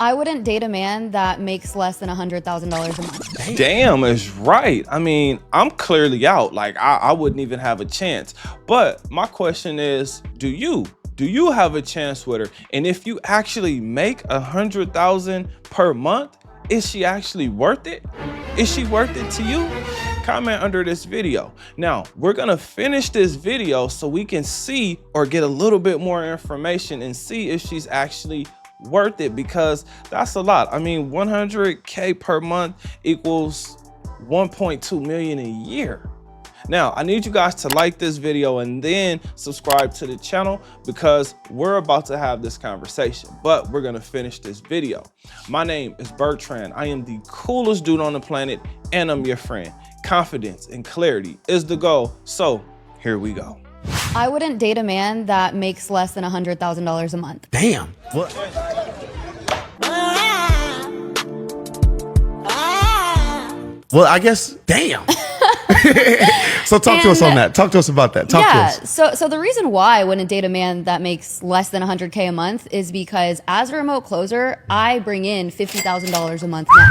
I wouldn't date a man that makes less than $100,000 a month. Damn is right. I mean, I'm clearly out. Like, I wouldn't even have a chance. But my question is, do you have a chance with her? And if you actually make $100,000 per month, is she actually worth it? Is she worth it to you? Comment under this video. Now, we're gonna finish this video so we can see or get a little bit more information and see if she's actually worth it, because that's a lot. I mean, 100K per month equals 1.2 million a year. Now, I need you guys to like this video and then subscribe to the channel, because we're about to have this conversation, but we're gonna finish this video. My name is Bertrand. I am the coolest dude on the planet, and I'm your friend. Confidence and clarity is the goal. So here we go. I wouldn't date a man that makes less than $100,000 a month. Damn. What? Well, I guess, damn. So talk to us on that. Talk to us about that. Talk to us. So the reason why I wouldn't date a man that makes less than 100K a month is because as a remote closer, I bring in $50,000 a month now.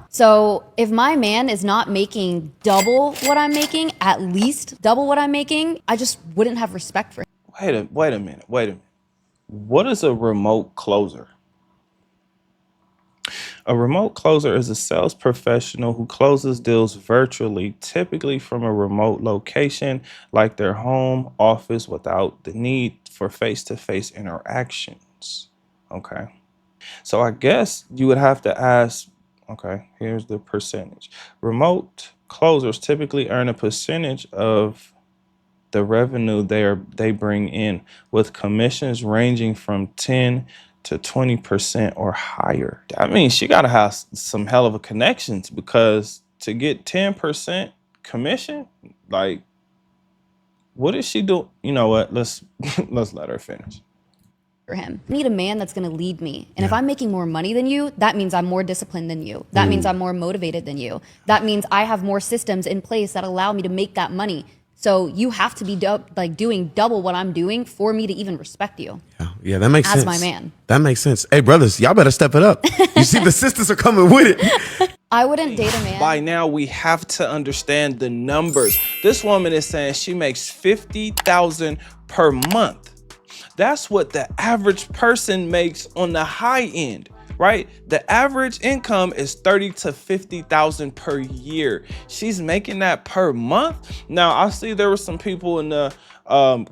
So if my man is not making double what I'm making, at least double what I'm making, I just wouldn't have respect for him. Wait a minute. What is a remote closer? A remote closer is a sales professional who closes deals virtually, typically from a remote location like their home office, without the need for face-to-face interactions. Okay. So I guess you would have to ask, okay, here's the percentage. Remote closers typically earn a percentage of the revenue they bring in, with commissions ranging from 10 to 20% or higher. That means she gotta have some hell of a connections, because to get 10% commission, like, what is she do? You know what? Let's let her finish. For him. I need a man that's going to lead me. And if I'm making more money than you, that means I'm more disciplined than you. That means I'm more motivated than you. That means I have more systems in place that allow me to make that money. So you have to be doing double what I'm doing for me to even respect you. Yeah, that makes sense. As my man. That makes sense. Hey, brothers, y'all better step it up. You see, the sisters are coming with it. I wouldn't date a man. By now, we have to understand the numbers. This woman is saying she makes $50,000 per month. That's what the average person makes on the high end, right? The average income is 30 to 50,000 per year. She's making that per month. Now, I see there were some people in the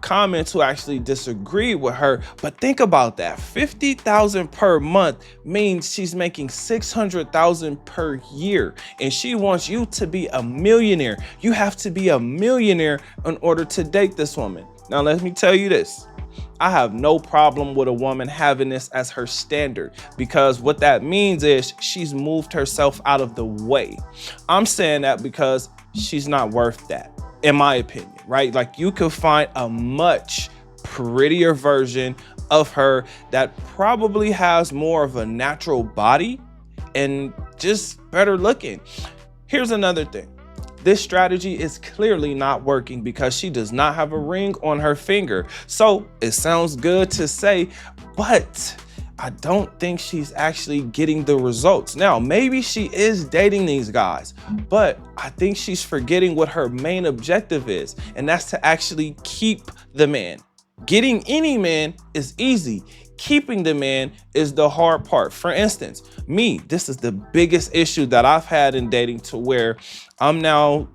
comments who actually disagreed with her, but think about that. 50,000 per month means she's making 600,000 per year, and she wants you to be a millionaire. You have to be a millionaire in order to date this woman. Now, let me tell you this. I have no problem with a woman having this as her standard, because what that means is she's moved herself out of the way. I'm saying that because she's not worth that, in my opinion, right? Like, you could find a much prettier version of her that probably has more of a natural body and just better looking. Here's another thing. This strategy is clearly not working because she does not have a ring on her finger. So it sounds good to say, but I don't think she's actually getting the results. Now, maybe she is dating these guys, but I think she's forgetting what her main objective is, and that's to actually keep the man. Getting any man is easy. Keeping the man is the hard part. For instance, me, this is the biggest issue that I've had in dating, to where I'm now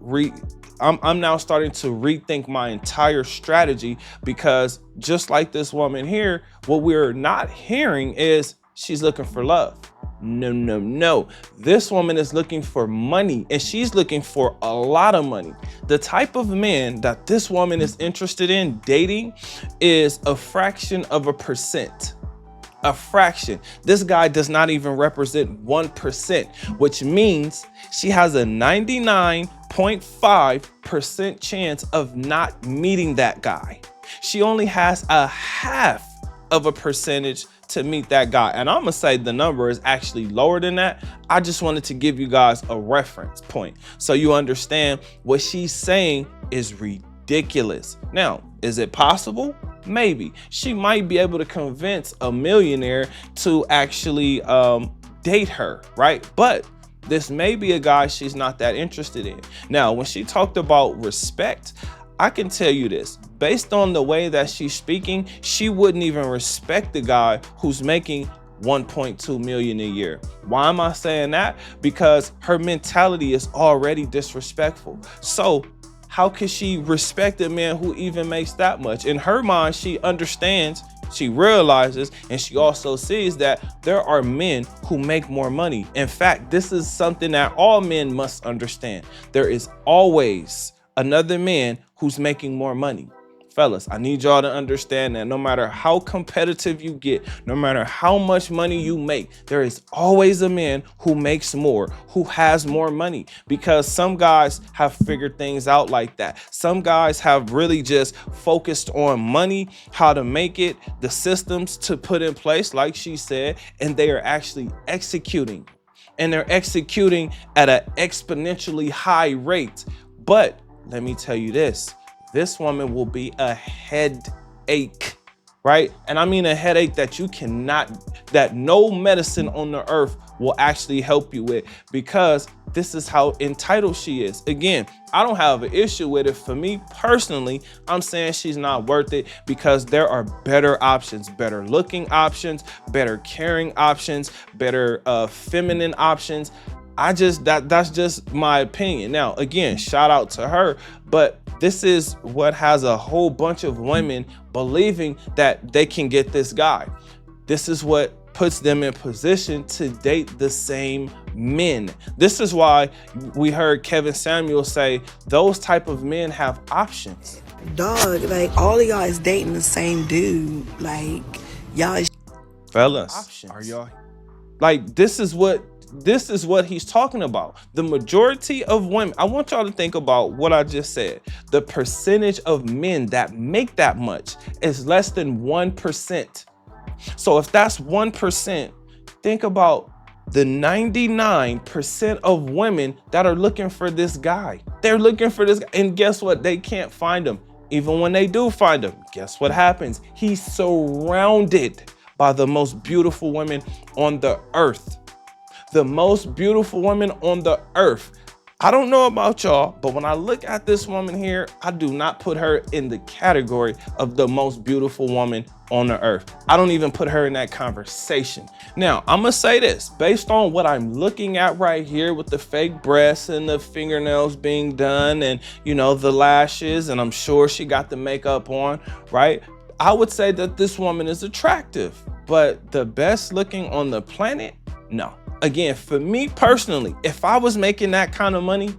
starting to rethink my entire strategy, because just like this woman here, what we're not hearing is she's looking for love. No. This woman is looking for money, and she's looking for a lot of money. The type of man that this woman is interested in dating is a fraction of a percent. A fraction. This guy does not even represent 1%, which means she has a 99.5% chance of not meeting that guy. She only has a half of a percentage to meet that guy. And I'm gonna say the number is actually lower than that. I just wanted to give you guys a reference point so you understand what she's saying is ridiculous. Now, is it possible? Maybe. She might be able to convince a millionaire to actually date her, right? But this may be a guy she's not that interested in. Now, when she talked about respect, I can tell you this, based on the way that she's speaking, she wouldn't even respect the guy who's making 1.2 million a year. Why am I saying that? Because her mentality is already disrespectful. So how could she respect a man who even makes that much? In her mind, she understands, she realizes, and she also sees that there are men who make more money. In fact, this is something that all men must understand. There is always another man who's making more money. Fellas, I need y'all to understand that no matter how competitive you get, no matter how much money you make, there is always a man who makes more, who has more money, because some guys have figured things out like that. Some guys have really just focused on money, how to make it, the systems to put in place, like she said, and they are actually executing. And they're executing at an exponentially high rate. But let me tell you this. This woman will be a headache, right? And I mean a headache that you cannot, that no medicine on the earth will actually help you with, because this is how entitled she is. Again, I don't have an issue with it. For me personally, I'm saying she's not worth it because there are better options, better looking options, better caring options, better feminine options. That's just my opinion. Now, again, shout out to her, but this is what has a whole bunch of women believing that they can get this guy. This is what puts them in position to date the same men. This is why we heard Kevin Samuel say those type of men have options. Dog, like all of y'all is dating the same dude. Like y'all is Fellas, options. Are y'all like, this is what he's talking about. The majority of women, I want y'all to think about what I just said. The percentage of men that make that much is less than 1%. So if that's 1%, think about the 99% of women that are looking for this guy. They're looking for this guy, and guess what? They can't find him. Even when they do find him, guess what happens? He's surrounded by the most beautiful women on the earth. The most beautiful woman on the earth. I don't know about y'all, but when I look at this woman here, I do not put her in the category of the most beautiful woman on the earth. I don't even put her in that conversation. Now, I'm gonna say this, based on what I'm looking at right here with the fake breasts and the fingernails being done and, you know, the lashes, and I'm sure she got the makeup on, right? I would say that this woman is attractive, but the best looking on the planet, no. Again, for me personally, if I was making that kind of money,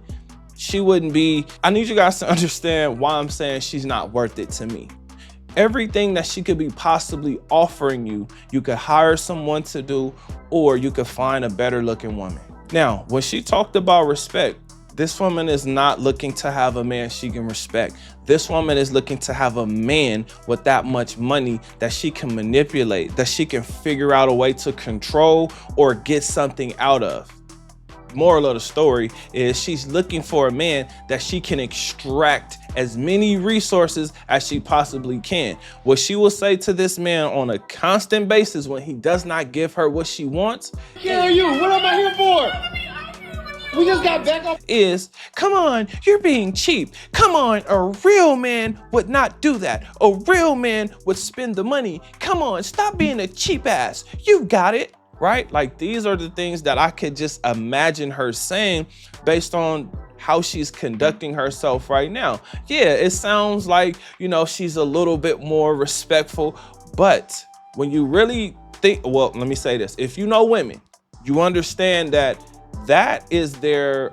she wouldn't be. I need you guys to understand why I'm saying she's not worth it to me. Everything that she could be possibly offering you, you could hire someone to do, or you could find a better looking woman. Now, when she talked about respect, this woman is not looking to have a man she can respect. This woman is looking to have a man with that much money that she can manipulate, that she can figure out a way to control or get something out of. Moral of the story is she's looking for a man that she can extract as many resources as she possibly can. What she will say to this man on a constant basis when he does not give her what she wants. Kill you, what am I here for? We just got back up. Is, come on, you're being cheap. Come on, a real man would not do that. A real man would spend the money. Come on, stop being a cheap ass. You got it, right? Like, these are the things that I could just imagine her saying based on how she's conducting herself right now. Yeah, it sounds like, you know, she's a little bit more respectful, but when you really think, well, let me say this. If you know women, you understand that is their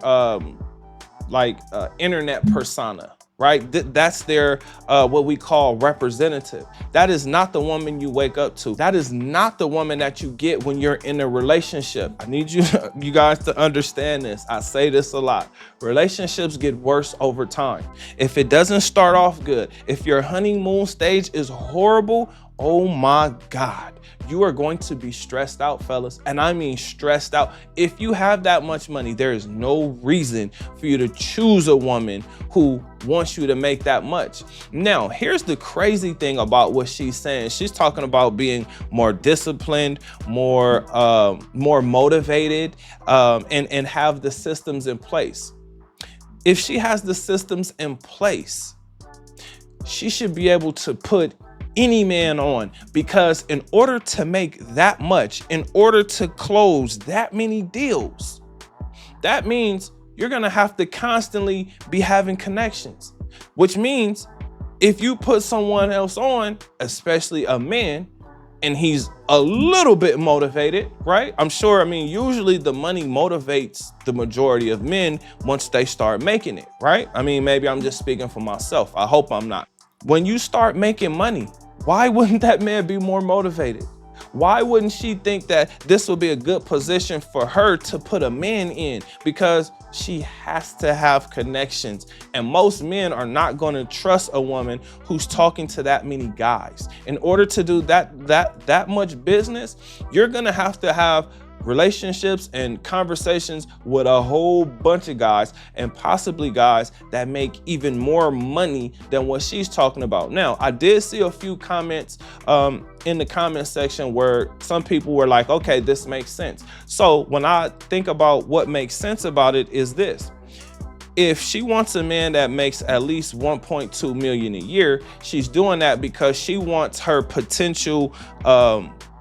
internet persona, right? That's their what we call representative. That is not the woman you wake up to. That is not the woman that you get when you're in a relationship. I need you guys to understand this. I say this a lot. Relationships get worse over time. If it doesn't start off good, if your honeymoon stage is horrible, oh my God, you are going to be stressed out, fellas. And I mean stressed out. If you have that much money, there is no reason for you to choose a woman who wants you to make that much. Now, here's the crazy thing about what she's saying. She's talking about being more disciplined, more motivated, and have the systems in place. If she has the systems in place, she should be able to put any man on, because in order to make that much, in order to close that many deals, that means you're gonna have to constantly be having connections, which means if you put someone else on, especially a man, and he's a little bit motivated, right? I'm sure, I mean, usually the money motivates the majority of men once they start making it, right? I mean, maybe I'm just speaking for myself. I hope I'm not. When you start making money, why wouldn't that man be more motivated? Why wouldn't she think that this would be a good position for her to put a man in? Because she has to have connections. And most men are not going to trust a woman who's talking to that many guys. In order to do that much business, you're going to have relationships and conversations with a whole bunch of guys, and possibly guys that make even more money than what she's talking about. Now, I did see a few comments in the comment section where some people were like, okay, this makes sense. So when I think about what makes sense about it is this: if she wants a man that makes at least 1.2 million a year, she's doing that because she wants her potential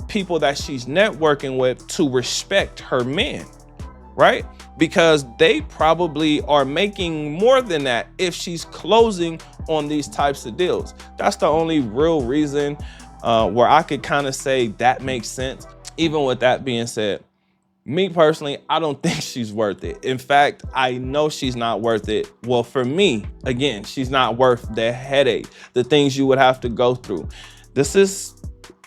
people that she's networking with to respect her man, right? Because they probably are making more than that if she's closing on these types of deals. That's the only real reason where I could kind of say that makes sense. Even with that being said, me personally, I don't think she's worth it. In fact, I know she's not worth it. Well, for me, again, she's not worth the headache, the things you would have to go through. This is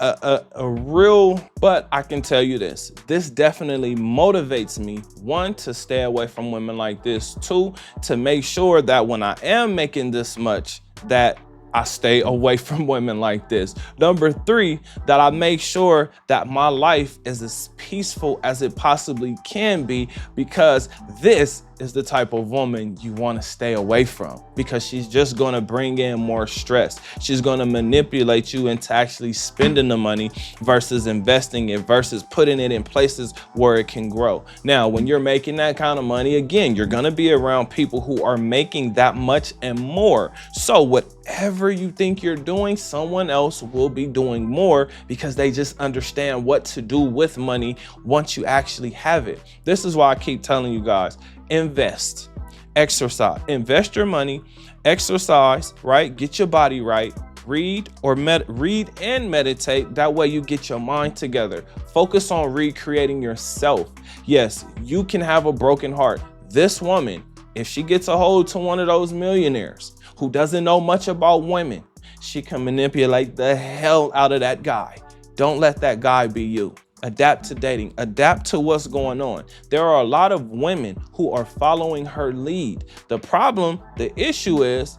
a real, but I can tell you this definitely motivates me, one, to stay away from women like this, two, to make sure that when I am making this much, that I stay away from women like this. Number three, that I make sure that my life is as peaceful as it possibly can be, because this is the type of woman you want to stay away from, because she's just going to bring in more stress. She's going to manipulate you into actually spending the money versus investing it, versus putting it in places where it can grow. Now, when you're making that kind of money, again, you're going to be around people who are making that much and more. So whatever you think you're doing, someone else will be doing more, because they just understand what to do with money once you actually have it. This is why I keep telling you guys, invest, exercise, invest your money, exercise, right? Get your body right, read and meditate. That way you get your mind together. Focus on recreating yourself. Yes, you can have a broken heart. This woman, if she gets a hold to one of those millionaires who doesn't know much about women, she can manipulate the hell out of that guy. Don't let that guy be you. Adapt to dating, adapt to what's going on. There are a lot of women who are following her lead. The issue is,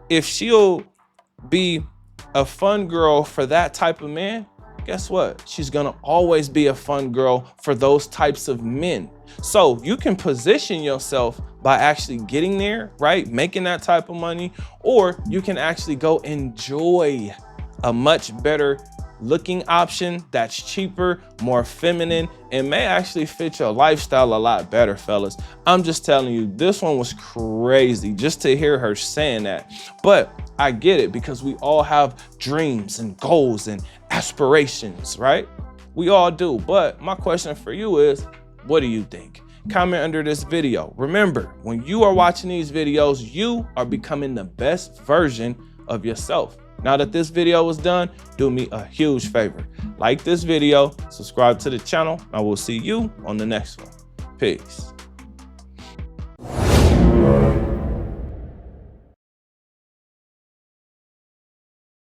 if she'll be a fun girl for that type of man, guess what? She's gonna always be a fun girl for those types of men. So you can position yourself by actually getting there, right? Making that type of money, or you can actually go enjoy a much better looking option that's cheaper, more feminine, and may actually fit your lifestyle a lot better, fellas. I'm just telling you, this one was crazy just to hear her saying that. But I get it, because we all have dreams and goals and aspirations, right? We all do. But my question for you is, what do you think? Comment under this video. Remember, when you are watching these videos, you are becoming the best version of yourself. Now that this video is done, do me a huge favor. Like this video, subscribe to the channel, and I will see you on the next one. Peace.